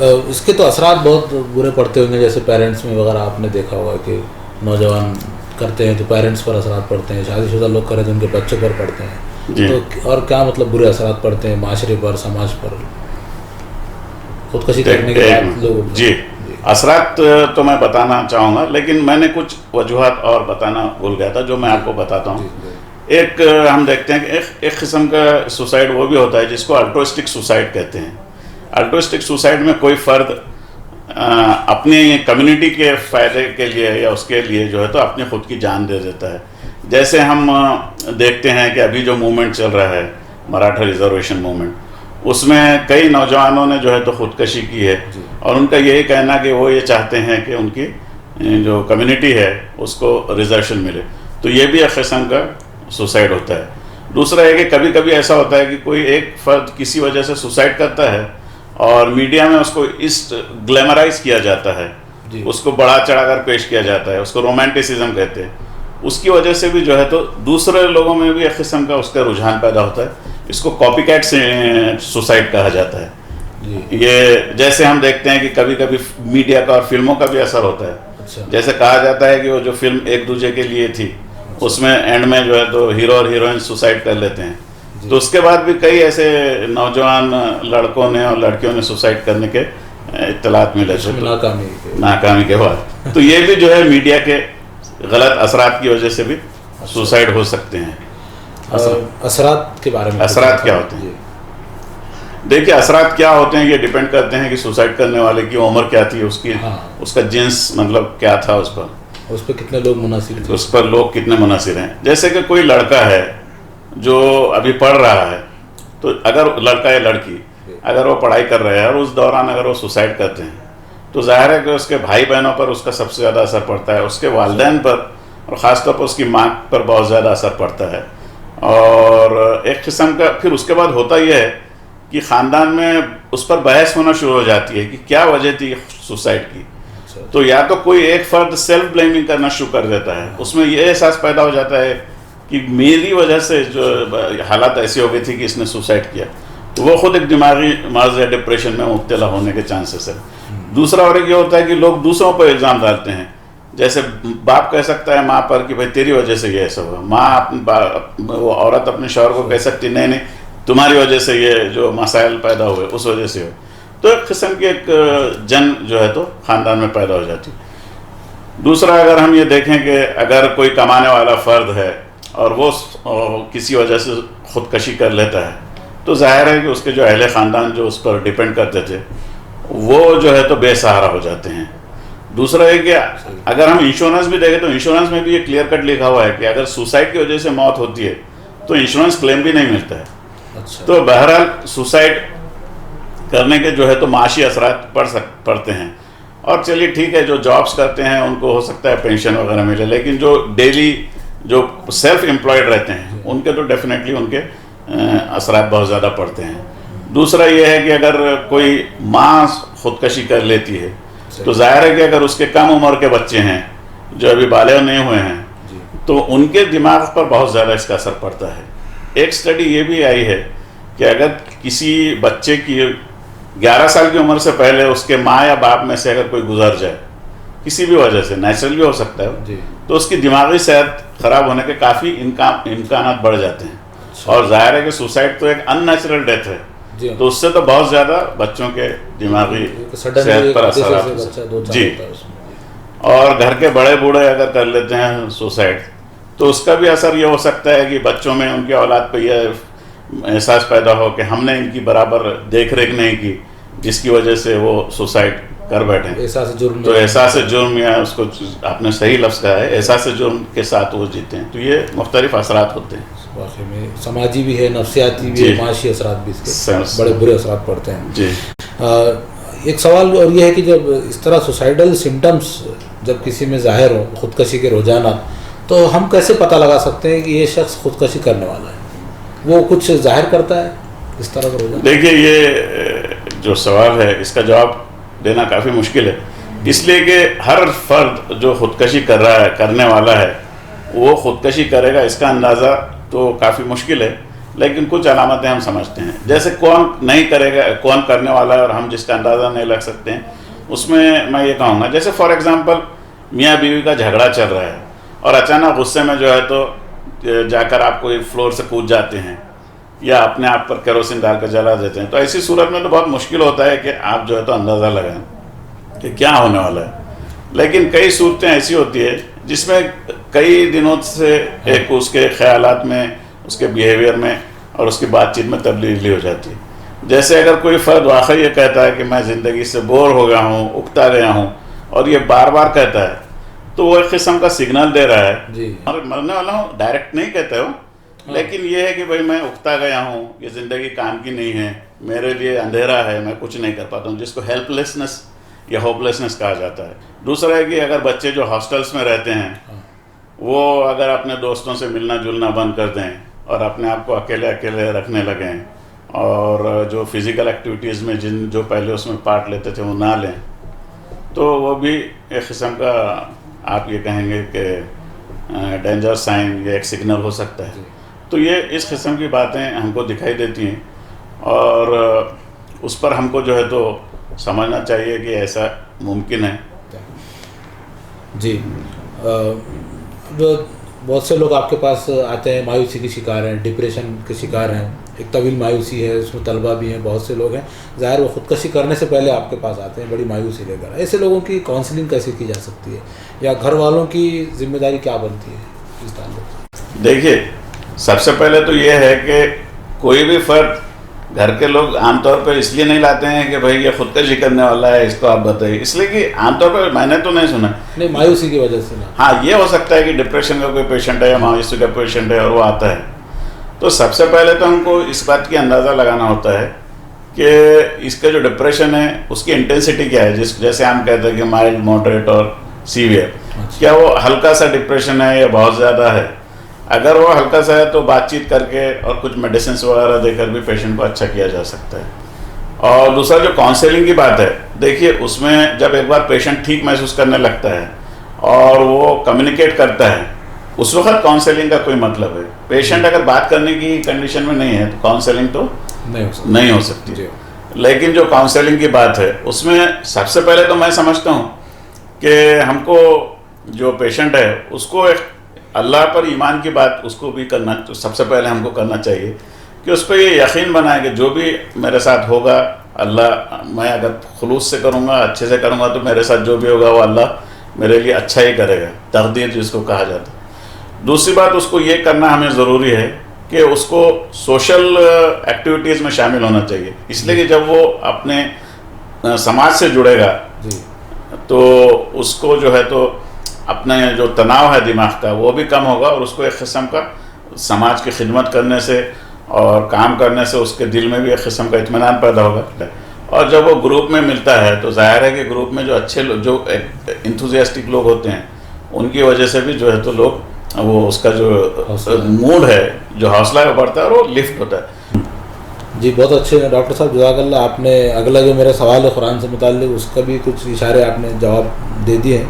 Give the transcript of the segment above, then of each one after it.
اس کے تو اثرات بہت برے پڑتے ہوں گے، جیسے پیرنٹس میں وغیرہ آپ نے دیکھا ہوگا کہ نوجوان کرتے ہیں تو پیرنٹس پر اثرات پڑتے ہیں، شادی شدہ لوگ کریں تو ان کے بچوں پر پڑتے ہیں، تو اور کیا مطلب برے اثرات پڑتے ہیں معاشرے پر، سماج پر خودکشی کرنے کے بعد لوگوں پر؟ جی اثرات تو میں بتانا چاہوں گا، لیکن میں نے کچھ وجوہات اور بتانا بھول گیا تھا جو میں آپ کو بتاتا ہوں۔ ایک ہم دیکھتے ہیں کہ ایک قسم کا سوسائڈ وہ بھی ہوتا ہے جس کو الٹروسٹک سوسائڈ کہتے ہیں۔ الٹروسٹک سوسائڈ میں کوئی فرد اپنی کمیونٹی کے فائدے کے لیے یا اس کے لیے جو ہے تو اپنی خود کی جان دے دیتا ہے۔ جیسے ہم دیکھتے ہیں کہ ابھی جو موومنٹ چل رہا ہے مراٹھا ریزرویشن موومنٹ، اس میں کئی نوجوانوں نے جو ہے تو خودکشی کی ہے، اور ان کا یہی کہنا کہ وہ یہ چاہتے ہیں کہ ان کی جو کمیونٹی ہے اس کو ریزرویشن ملے، تو یہ بھی ایک قسم کا سوسائڈ ہوتا ہے۔ دوسرا ہے کہ کبھی کبھی ایسا ہوتا ہے کہ کوئی ایک فرد کسی وجہ سے سوسائڈ کرتا ہے اور میڈیا میں اس کو گلیمرائز کیا جاتا ہے، اس کو بڑا چڑھا کر پیش کیا جاتا ہے، اس کو رومانٹسزم کہتے ہیں۔ اس کی وجہ سے بھی جو ہے تو دوسرے لوگوں میں بھی ایک قسم کا اس کا رجحان پیدا ہوتا ہے، اس کو کاپی کیٹ سوسائڈ کہا جاتا ہے۔ یہ جیسے ہم دیکھتے ہیں کہ کبھی کبھی میڈیا کا اور فلموں کا بھی اثر ہوتا ہے۔ جیسے کہا جاتا ہے کہ وہ جو فلم ایک دوسرے کے لیے تھی، اس میں اینڈ میں جو ہے تو ہیرو اور ہیروئن سوسائڈ کر لیتے ہیں، تو اس کے بعد بھی کئی ایسے نوجوان لڑکوں نے اور لڑکیوں نے سوسائڈ کرنے کے اطلاعات ملے تھے ناکامی کے بعد۔ تو یہ بھی جو ہے میڈیا کے غلط اثرات کی وجہ سے بھی سوسائڈ ہو سکتے ہیں۔ اثرات کے بارے میں اثرات کیا ہوتے ہیں؟ دیکھیے اثرات کیا ہوتے ہیں یہ ڈیپینڈ کرتے ہیں کہ سوسائڈ کرنے والے کی عمر کیا تھی، اس کا جنس مطلب کیا تھا، اس پر کتنے لوگ منحصر تھے، اس پر لوگ کتنے منحصر ہیں۔ جیسے کہ کوئی لڑکا ہے جو ابھی پڑھ رہا ہے، تو اگر لڑکا یا لڑکی اگر وہ پڑھائی کر رہے ہیں اور اس دوران اگر وہ سوسائڈ کرتے ہیں تو ظاہر ہے کہ اس کے بھائی بہنوں پر اس کا سب سے زیادہ اثر پڑتا ہے، اس کے والدین پر اور خاص طور پر اس کی ماں پر بہت زیادہ اثر پڑتا ہے۔ اور ایک قسم کا پھر اس کے بعد ہوتا یہ ہے کہ خاندان میں اس پر بحث ہونا شروع ہو جاتی ہے کہ کیا وجہ تھی سوسائڈ کی۔ تو یا تو کوئی ایک فرد سیلف بلیمنگ کرنا شروع کر دیتا ہے، اس میں یہ احساس پیدا ہو جاتا ہے کہ میری وجہ سے جو حالات ایسی ہو گئی تھی کہ اس نے سوسائڈ کیا، تو وہ خود ایک دماغی مرض یا ڈپریشن میں مبتلا ہونے کے چانسز ہے۔ دوسرا اور ایک یہ ہوتا ہے کہ لوگ دوسروں پر الزام ڈالتے ہیں، جیسے باپ کہہ سکتا ہے ماں پر کہ بھائی تیری وجہ سے یہ ایسا ہوا، ماں وہ عورت اپنے شوہر کو کہہ سکتی نہیں نہیں تمہاری وجہ سے یہ جو مسائل پیدا ہوئے اس وجہ سے ہو۔ تو ایک قسم کی ایک جنگ جو ہے تو خاندان میں پیدا ہو جاتی۔ دوسرا اگر ہم یہ دیکھیں کہ اگر کوئی کمانے والا فرد ہے اور وہ کسی وجہ سے خودکشی کر لیتا ہے تو ظاہر ہے کہ اس کے جو اہل خاندان جو اس پر ڈیپینڈ کرتے تھے وہ جو ہے تو بے سہارا ہو جاتے ہیں۔ دوسرا ہے کہ اگر ہم انشورنس بھی دیکھیں تو انشورنس میں بھی یہ کلیئر کٹ لکھا ہوا ہے کہ اگر سوسائڈ کی وجہ سے موت ہوتی ہے تو انشورنس کلیم بھی نہیں ملتا ہے۔ تو بہرحال سوسائڈ کرنے کے جو ہے تو معاشی اثرات پڑتے ہیں۔ اور چلیے ٹھیک ہے جو جابس کرتے ہیں ان کو ہو سکتا ہے پینشن وغیرہ ملے، لیکن جو ڈیلی جو سیلف امپلائڈ رہتے ہیں ان کے تو ڈیفینیٹلی ان کے اثرات بہت زیادہ پڑتے ہیں۔ دوسرا یہ ہے کہ اگر کوئی ماں خودکشی کر لیتی ہے تو ظاہر ہے کہ اگر اس کے کم عمر کے بچے ہیں جو ابھی بالغ نہیں ہوئے ہیں تو ان کے دماغ پر بہت زیادہ اس کا اثر پڑتا ہے۔ ایک سٹڈی یہ بھی آئی ہے کہ اگر کسی بچے کی 11 سال کی عمر سے پہلے اس کے ماں یا باپ میں سے اگر کوئی گزر جائے کسی بھی وجہ سے، نیچرل بھی ہو سکتا ہے، تو اس کی دماغی صحت خراب ہونے کے کافی امکانات بڑھ جاتے ہیں۔ اور ظاہر ہے کہ سوسائڈ تو ایک ان نیچرل ڈیتھ ہے، تو اس سے تو بہت زیادہ بچوں کے دماغی صحت پر اثر آتا ہے۔ جی، اور گھر کے بڑے بوڑھے اگر کر لیتے ہیں سوسائڈ تو اس کا بھی اثر یہ ہو سکتا ہے کہ بچوں میں ان کی اولاد پہ یہ احساس پیدا ہو کہ ہم نے ان کی برابر دیکھ ریکھ نہیں کی، جس کی وجہ سے وہ سوسائڈ کر بیٹھے۔ تو احساس جرم، یا اس کو آپ نے صحیح لفظ کہا ہے، احساس جرم کے ساتھ وہ جیتے ہیں۔ تو یہ مختلف اثرات ہوتے ہیں، واقعی میں سماجی بھی ہے، نفسیاتی بھی ہے، معاشی اثرات بھی اس کے بڑے برے اثرات پڑتے ہیں۔ جی، ایک سوال اور یہ ہے کہ جب اس طرح سوسائڈل سمٹمس جب کسی میں ظاہر ہو، خودکشی کے رجحانات، تو ہم کیسے پتہ لگا سکتے ہیں کہ یہ شخص خودکشی کرنے والا ہے؟ وہ کچھ ظاہر کرتا ہے اس طرح کا رجحان؟ دیکھیے یہ جو سوال ہے اس کا جواب دینا کافی مشکل ہے، اس لیے کہ ہر فرد جو خودکشی کر رہا ہے، کرنے والا ہے، وہ خودکشی کرے گا اس کا اندازہ تو کافی مشکل ہے۔ لیکن کچھ علامتیں ہم سمجھتے ہیں. جیسے کون نہیں کرے گا، کون کرنے والا ہے اور ہم جس کا اندازہ نہیں لگ سکتے ہیں، اس میں میں یہ کہوں گا جیسے فار ایگزامپل میاں بیوی کا جھگڑا چل رہا ہے اور اچانک غصے میں جو ہے تو جا کر آپ کوئی فلور سے کود جاتے ہیں یا اپنے آپ پر کیروسین ڈال کر جلا دیتے ہیں، تو ایسی صورت میں تو بہت مشکل ہوتا ہے کہ آپ جو ہے تو اندازہ لگائیں کہ کیا ہونے والا ہے. لیکن کئی صورتیں ایسی ہوتی ہے جس میں کئی دنوں سے ایک اس کے خیالات میں، اس کے بیہیویئر میں اور اس کی بات چیت میں تبدیلی ہو جاتی ہے. جیسے اگر کوئی فرد واقعی یہ کہتا ہے کہ میں زندگی سے بور ہو گیا ہوں، اکتا گیا ہوں، اور یہ بار بار کہتا ہے، تو وہ ایک قسم کا سگنل دے رہا ہے. اور مرنے والا ہوں ڈائریکٹ نہیں کہتے ہو، لیکن یہ ہے کہ بھائی میں اکتا گیا ہوں، یہ زندگی کام کی نہیں ہے، میرے لیے اندھیرا ہے، میں کچھ نہیں کر پاتا ہوں، جس کو ہیلپ لیسنس یا ہوپ لیسنس کہا جاتا ہے. دوسرا ہے کہ اگر بچے جو ہاسٹلس میں رہتے ہیں وہ اگر اپنے دوستوں سے ملنا جلنا بند کر دیں اور اپنے آپ کو اکیلے اکیلے رکھنے لگیں اور جو فزیکل ایکٹیویٹیز میں جو پہلے اس میں پارٹ لیتے تھے وہ نہ لیں، تو وہ بھی ایک قسم کا آپ یہ کہیں گے کہ ڈینجر سائن یا ایک سگنل ہو سکتا ہے. تو یہ اس قسم کی باتیں ہم کو دکھائی دیتی ہیں اور اس پر ہم کو جو ہے تو سمجھنا چاہیے کہ ایسا ممکن ہے. جی، بہت سے لوگ آپ کے پاس آتے ہیں، مایوسی کے شکار ہیں، ڈپریشن کے شکار ہیں، ایک طویل مایوسی ہے، اس میں طلبہ بھی ہیں، بہت سے لوگ ہیں، ظاہر وہ خودکشی کرنے سے پہلے آپ کے پاس آتے ہیں بڑی مایوسی لے کر. ایسے لوگوں کی کاؤنسلنگ کیسے کی جا سکتی ہے یا گھر والوں کی ذمہ داری کیا بنتی ہے اس تعلق؟ دیکھیے، سب سے پہلے تو یہ ہے کہ کوئی بھی فرد، گھر کے لوگ عام طور پہ اس لیے نہیں لاتے ہیں کہ بھائی یہ خودکشی کرنے والا ہے، اس کو آپ بتائیے، اس لیے کہ عام طور پہ میں نے تو نہیں سنا. نہیں، مایوسی کی وجہ سے نا. ہاں، یہ ہو سکتا ہے کہ ڈپریشن کا کوئی پیشنٹ ہے یا مایوسی کا پیشنٹ ہے اور وہ آتا ہے. تو سب سے پہلے تو ہم کو اس بات کی اندازہ لگانا ہوتا ہے کہ اس کا جو ڈپریشن ہے اس کی انٹینسٹی کیا ہے. جیسے ہم کہتے ہیں کہ مائلڈ، ماڈریٹ اور سیویئر. کیا وہ ہلکا سا ڈپریشن ہے یا بہت زیادہ ہے؟ اگر وہ ہلکا سا ہے تو بات چیت کر کے اور کچھ میڈیسنس وغیرہ دے کر بھی پیشنٹ کو اچھا کیا جا سکتا ہے. اور دوسرا جو کاؤنسلنگ کی بات ہے، دیکھیے اس میں جب ایک بار پیشنٹ ٹھیک محسوس کرنے لگتا ہے اور وہ کمیونیکیٹ کرتا ہے، اس وقت کاؤنسلنگ کا کوئی مطلب ہے. پیشنٹ اگر بات کرنے کی کنڈیشن میں نہیں ہے تو کاؤنسلنگ تو نہیں ہو سکتی. لیکن جو کاؤنسلنگ کی بات ہے اس میں سب سے پہلے تو میں سمجھتا ہوں کہ ہم کو جو پیشنٹ ہے اس کو ایک اللہ پر ایمان کی بات اس کو بھی کرنا، تو سب سے پہلے ہم کو کرنا چاہیے کہ اس پہ یہ یقین بنائے کہ جو بھی میرے ساتھ ہوگا اللہ، میں اگر خلوص سے کروں گا، اچھے سے کروں گا، تو میرے ساتھ جو بھی ہوگا وہ اللہ میرے لیے اچھا ہی کرے گا. تقدیر جس کو کہا جاتا ہے. دوسری بات، اس کو یہ کرنا ہمیں ضروری ہے کہ اس کو سوشل ایکٹیویٹیز میں شامل ہونا چاہیے. اس لیے کہ جب وہ اپنے سماج سے جڑے گا تو اس کو جو ہے تو اپنے جو تناؤ ہے دماغ کا وہ بھی کم ہوگا اور اس کو ایک قسم کا سماج کی خدمت کرنے سے اور کام کرنے سے اس کے دل میں بھی ایک قسم کا اطمینان پیدا ہوگا. اور جب وہ گروپ میں ملتا ہے تو ظاہر ہے کہ گروپ میں جو اچھے لوگ، جو انتھوزیاسٹک لوگ ہوتے ہیں، ان کی وجہ سے بھی جو ہے تو لوگ وہ اس کا جو موڈ ہے، جو حوصلہ ہے وہ بڑھتا ہے اور وہ لفٹ ہوتا ہے. جی، بہت اچھے ہیں ڈاکٹر صاحب، جزاک اللہ. آپ نے اگلا جو میرا سوال ہے قرآن سے متعلق، اس کا بھی کچھ اشارے آپ نے جواب دے دیے ہیں.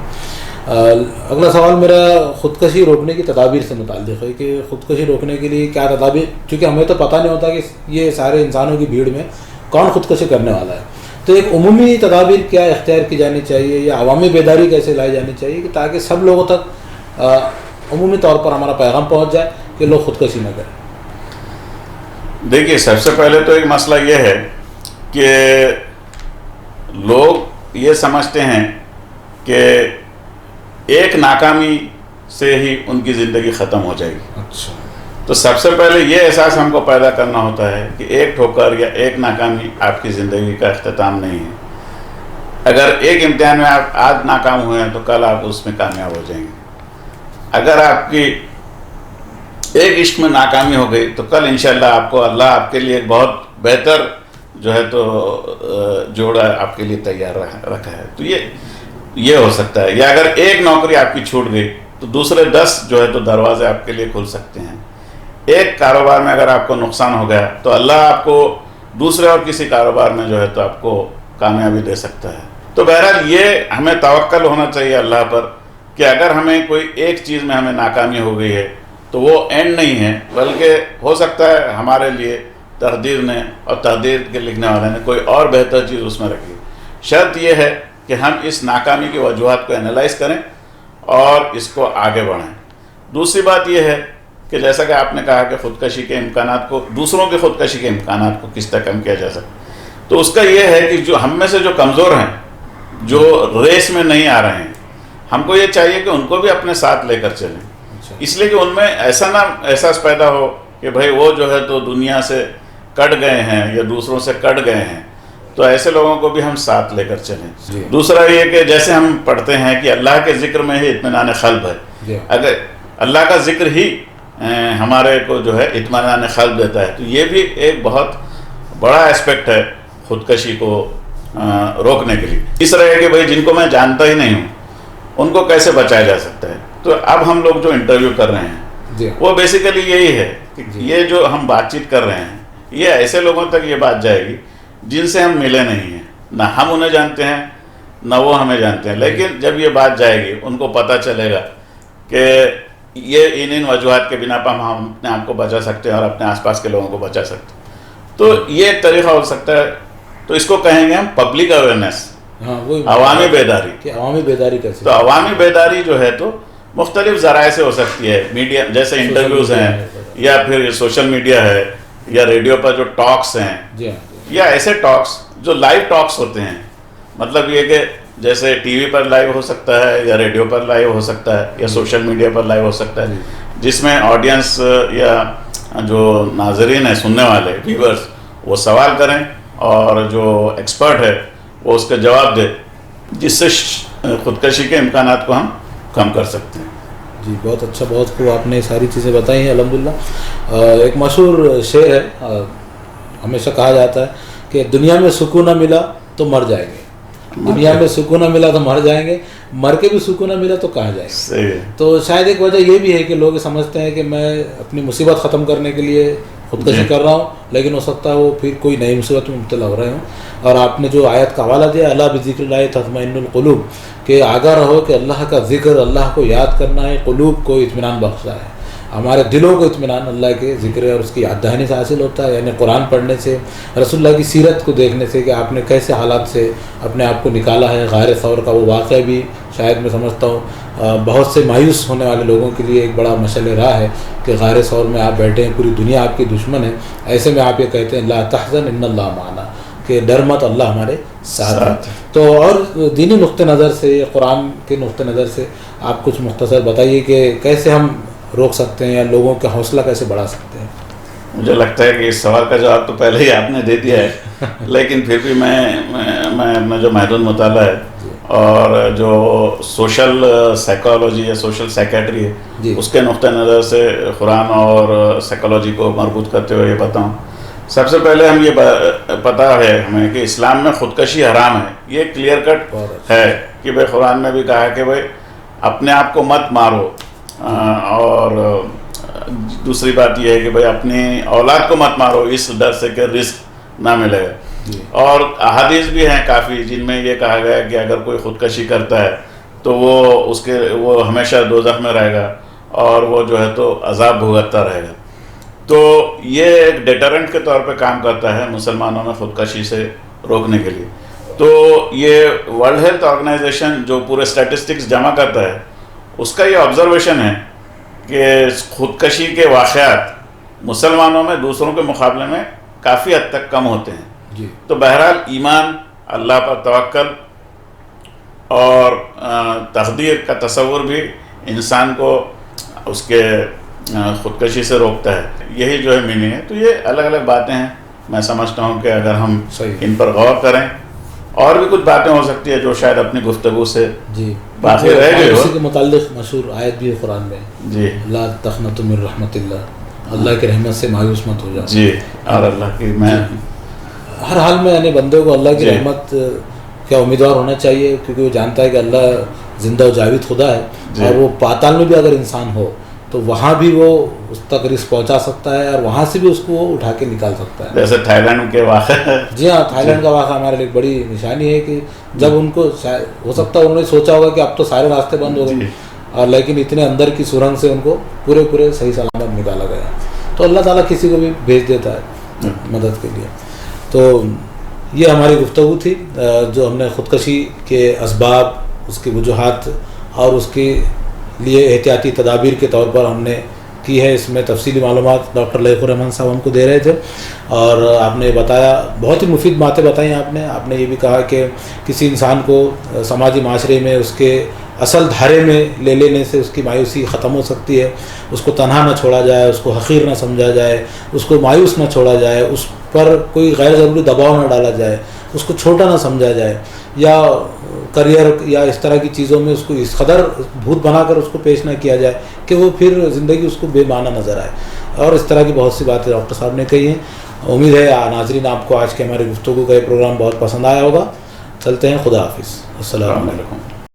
اگلا سوال میرا خودکشی روکنے کی تدابیر سے متعلق ہے کہ خودکشی روکنے کے لیے کیا تدابیر، چونکہ ہمیں تو پتہ نہیں ہوتا کہ یہ سارے انسانوں کی بھیڑ میں کون خودکشی کرنے والا ہے. تو ایک عمومی تدابیر کیا اختیار کی جانی چاہیے یا عوامی بیداری کیسے لائی جانی چاہیے کہ تاکہ سب لوگوں تک عمومی طور پر ہمارا پیغام پہنچ جائے کہ لوگ خودکشی نہ کریں؟ دیکھیے، سب سے پہلے تو ایک مسئلہ یہ ہے کہ لوگ یہ سمجھتے ہیں کہ ایک ناکامی سے ہی ان کی زندگی ختم ہو جائے گی. اچھا. تو سب سے پہلے یہ احساس ہم کو پیدا کرنا ہوتا ہے کہ ایک ٹھوکر یا ایک ناکامی آپ کی زندگی کا اختتام نہیں ہے. اگر ایک امتحان میں آپ آج ناکام ہوئے ہیں تو کل آپ اس میں کامیاب ہو جائیں گے. اگر آپ کی ایک عشق میں ناکامی ہو گئی تو کل انشاءاللہ آپ کو اللہ آپ کے لیے ایک بہت بہتر جو ہے تو جوڑا آپ کے لیے تیار رکھا ہے. تو یہ ہو سکتا ہے. یا اگر ایک نوکری آپ کی چھوٹ گئی تو دوسرے 10 جو ہے تو دروازے آپ کے لیے کھل سکتے ہیں. ایک کاروبار میں اگر آپ کو نقصان ہو گیا تو اللہ آپ کو دوسرے اور کسی کاروبار میں جو ہے تو آپ کو کامیابی دے سکتا ہے. تو بہرحال یہ ہمیں توکل ہونا چاہیے اللہ پر کہ اگر ہمیں کوئی ایک چیز میں ہمیں ناکامی ہو گئی ہے تو وہ اینڈ نہیں ہے، بلکہ ہو سکتا ہے ہمارے لیے تقدیر نے اور تقدیر کے لکھنے والے نے کوئی اور بہتر چیز اس میں رکھی. شرط یہ ہے کہ ہم اس ناکامی کی وجوہات کو انالائز کریں اور اس کو آگے بڑھائیں. دوسری بات یہ ہے کہ جیسا کہ آپ نے کہا کہ خودکشی کے امکانات کو، دوسروں کی خودکشی کے امکانات کو کس طرح کم کیا جا سکتا، تو اس کا یہ ہے کہ جو ہم میں سے جو کمزور ہیں، جو ریس میں نہیں آ رہے ہیں، ہم کو یہ چاہیے کہ ان کو بھی اپنے ساتھ لے کر چلیں. اس لیے کہ ان میں ایسا نہ احساس پیدا ہو کہ بھائی وہ جو ہے تو دنیا سے کٹ گئے ہیں یا دوسروں سے کٹ گئے ہیں، تو ایسے لوگوں کو بھی ہم ساتھ لے کر چلیں. دوسرا یہ کہ جیسے ہم پڑھتے ہیں کہ اللہ کے ذکر میں ہی اطمینان قلب ہے، اگر اللہ کا ذکر ہی ہمارے کو جو ہے اطمینان قلب دیتا ہے، تو یہ بھی ایک بہت بڑا اسپیکٹ ہے خودکشی کو روکنے کے لیے. تیسرا ہے کہ بھائی جن کو میں جانتا ہی نہیں ہوں ان کو کیسے بچایا جا سکتا ہے. تو اب ہم لوگ جو انٹرویو کر رہے ہیں وہ بیسیکلی یہی ہے کہ یہ جو ہم بات چیت کر رہے ہیں یہ ایسے لوگوں تک یہ بات جائے گی جن سے ہم ملے نہیں ہیں، نہ ہم انہیں جانتے ہیں نہ وہ ہمیں جانتے ہیں، لیکن جب یہ بات جائے گی ان کو پتہ چلے گا کہ یہ ان وجوہات کے بنا پر ہم اپنے آپ کو بچا سکتے ہیں اور اپنے آس پاس کے لوگوں کو بچا سکتے ہیں. تو یہ ایک طریقہ ہو سکتا ہے. تو اس کو کہیں گے ہم پبلک اویئرنیس، عوامی بیداری. کہ عوامی بیداری کیسے؟ تو عوامی بیداری جو ہے تو مختلف ذرائع سے ہو سکتی ہے. میڈیا جیسے انٹرویوز ہیں، یا پھر سوشل میڈیا ہے، یا ریڈیو پر جو ٹاکس ہیں، یا ایسے ٹاکس جو لائیو ٹاکس ہوتے ہیں. مطلب یہ کہ جیسے ٹی وی پر لائیو ہو سکتا ہے، یا ریڈیو پر لائیو ہو سکتا ہے، یا سوشل میڈیا پر لائیو ہو سکتا ہے، جس میں آڈینس یا جو ناظرین ہیں، سننے والے ویورز، وہ سوال کریں اور جو ایکسپرٹ ہے وہ اس کا جواب دے، جس سے خودکشی کے امکانات کو ہم کم کر سکتے ہیں. جی بہت اچھا، بہت خوب آپ نے ساری چیزیں بتائی ہیں الحمدللہ. ایک مشہور شعر ہے، ہمیشہ کہا جاتا ہے کہ دنیا میں سکون نہ ملا تو مر جائیں گے، دنیا میں سکون نہ ملا تو مر جائیں گے، مر کے بھی سکون نہ ملا تو کہاں جائیں گے. تو شاید ایک وجہ یہ بھی ہے کہ لوگ سمجھتے ہیں کہ میں اپنی مصیبت ختم کرنے کے لیے خودکشی کر رہا ہوں، لیکن ہو سکتا ہے وہ پھر کوئی نئی مصیبت میں مبتلا ہو رہے ہوں. اور آپ نے جو آیت کا حوالہ دیا، اللہ بذکر اللہ تطمئن القلوب، کہ آگاہ رہو کہ اللہ کا ذکر، اللہ کو یاد کرنا ہے قلوب کو اطمینان بخشتا ہے. ہمارے دلوں کو اطمینان اللہ کے ذکر اور اس کی یاد دہانی سے حاصل ہوتا ہے، یعنی قرآن پڑھنے سے، رسول اللہ کی سیرت کو دیکھنے سے کہ آپ نے کیسے حالات سے اپنے آپ کو نکالا ہے. غار ثور کا وہ واقعہ بھی شاید میں سمجھتا ہوں بہت سے مایوس ہونے والے لوگوں کے لیے ایک بڑا مشعل راہ ہے کہ غار ثور میں آپ بیٹھے ہیں، پوری دنیا آپ کی دشمن ہے، ایسے میں آپ یہ کہتے ہیں لا تحزن ان اللہ معنا، کہ ڈر مت، اللہ ہمارے ساتھ ہے. تو اور دینی نقطہ نظر سے، قرآن کے نقطہ نظر سے آپ کچھ مختصر بتائیے کہ کیسے ہم روک سکتے ہیں یا لوگوں کا حوصلہ کیسے بڑھا سکتے ہیں. مجھے لگتا ہے کہ اس سوال کا جواب تو پہلے ہی آپ نے دے دیا ہے، لیکن پھر بھی میں اپنا جو محدود مطالعہ ہے اور جو سوشل سائیکالوجی یا سوشل سائیکیٹری ہے اس کے نقطہ نظر سے قرآن اور سائیکالوجی کو مربوط کرتے ہوئے یہ بتاؤں. سب سے پہلے ہم یہ پتہ ہے ہمیں کہ اسلام میں خودکشی حرام ہے، یہ کلیئر کٹ ہے کہ بھائی قرآن میں بھی کہا ہے کہ بھائی اپنے آپ کو مت مارو، اور دوسری بات یہ ہے کہ بھائی اپنی اولاد کو مت مارو اس ڈر سے کہ رزق نہ ملے گا. اور احادیث بھی ہیں کافی جن میں یہ کہا گیا ہے کہ اگر کوئی خودکشی کرتا ہے تو وہ ہمیشہ دوزخ میں رہے گا اور وہ جو ہے تو عذاب بھگتتا رہے گا. تو یہ ایک ڈیٹرنٹ کے طور پہ کام کرتا ہے مسلمانوں میں خودکشی سے روکنے کے لیے. تو یہ ورلڈ ہیلتھ آرگنائزیشن جو پورے اسٹیٹسٹکس جمع کرتا ہے اس کا یہ آبزرویشن ہے کہ خودکشی کے واقعات مسلمانوں میں دوسروں کے مقابلے میں کافی حد تک کم ہوتے ہیں. تو بہرحال ایمان، اللہ پر توکل اور تقدیر کا تصور بھی انسان کو اس کے خودکشی سے روکتا ہے. یہی جو ہے میننگ ہے. تو یہ الگ الگ باتیں ہیں، میں سمجھتا ہوں کہ اگر ہم ان پر غور کریں اور بھی کچھ باتیں ہو سکتی ہے جو شاید اپنی گفتگو سے باقی رہ گئی ہو. اسی کے متعلق مشہور آیت بھی ہے قرآن میں، جی لا تقنطوا من رحمت اللہ، اللہ کی رحمت سے مایوس مت ہو جاؤ. جی، اور اللہ کی میں ہر حال میں یعنی بندے کو اللہ کی رحمت کا امیدوار ہونا چاہیے، کیونکہ وہ جانتا ہے کہ اللہ زندہ و جاوید خدا ہے، اور وہ پاتال میں بھی اگر انسان ہو تو وہاں بھی وہ اس تک رزق پہنچا سکتا ہے اور وہاں سے بھی اس کو وہ اٹھا کے نکال سکتا ہے. جیسے تھائی لینڈ کے واقعہ. جی ہاں، تھائی لینڈ کا واقعہ ہمارے لیے ایک بڑی نشانی ہے کہ جب ان کو ہو سکتا ہے انہوں نے سوچا ہوگا کہ اب تو سارے راستے بند ہو گئے، اور لیکن اتنے اندر کی سرنگ سے ان کو پورے صحیح سلامت نکالا گیا. تو اللہ تعالیٰ کسی کو بھی بھیج دیتا ہے مدد کے لیے. تو یہ ہماری گفتگو تھی جو ہم نے خودکشی کے اسباب، اس کی وجوہات اور اس کے لیے احتیاطی تدابیر کے طور پر ہم نے کی ہے. اس میں تفصیلی معلومات ڈاکٹر لائق الرحمن صاحب ہم کو دے رہے تھے، اور آپ نے بتایا، بہت ہی مفید باتیں بتائیں آپ نے یہ بھی کہا کہ کسی انسان کو سماجی معاشرے میں اس کے اصل دھارے میں لے لینے سے اس کی مایوسی ختم ہو سکتی ہے. اس کو تنہا نہ چھوڑا جائے، اس کو حقیر نہ سمجھا جائے، اس کو مایوس نہ چھوڑا جائے، اس پر کوئی غیر ضروری دباؤ نہ ڈالا جائے، اس کو چھوٹا نہ سمجھا جائے، یا کریئر یا اس طرح کی چیزوں میں اس کو اس قدر بھوت بنا کر اس کو پیش نہ کیا جائے کہ وہ پھر زندگی اس کو بے معنی نظر آئے. اور اس طرح کی بہت سی باتیں ڈاکٹر صاحب نے کہی ہیں. امید ہے ناظرین آپ کو آج کے ہماری گفتگو کا یہ پروگرام بہت پسند آیا ہوگا. چلتے ہیں، خدا حافظ، السلام علیکم.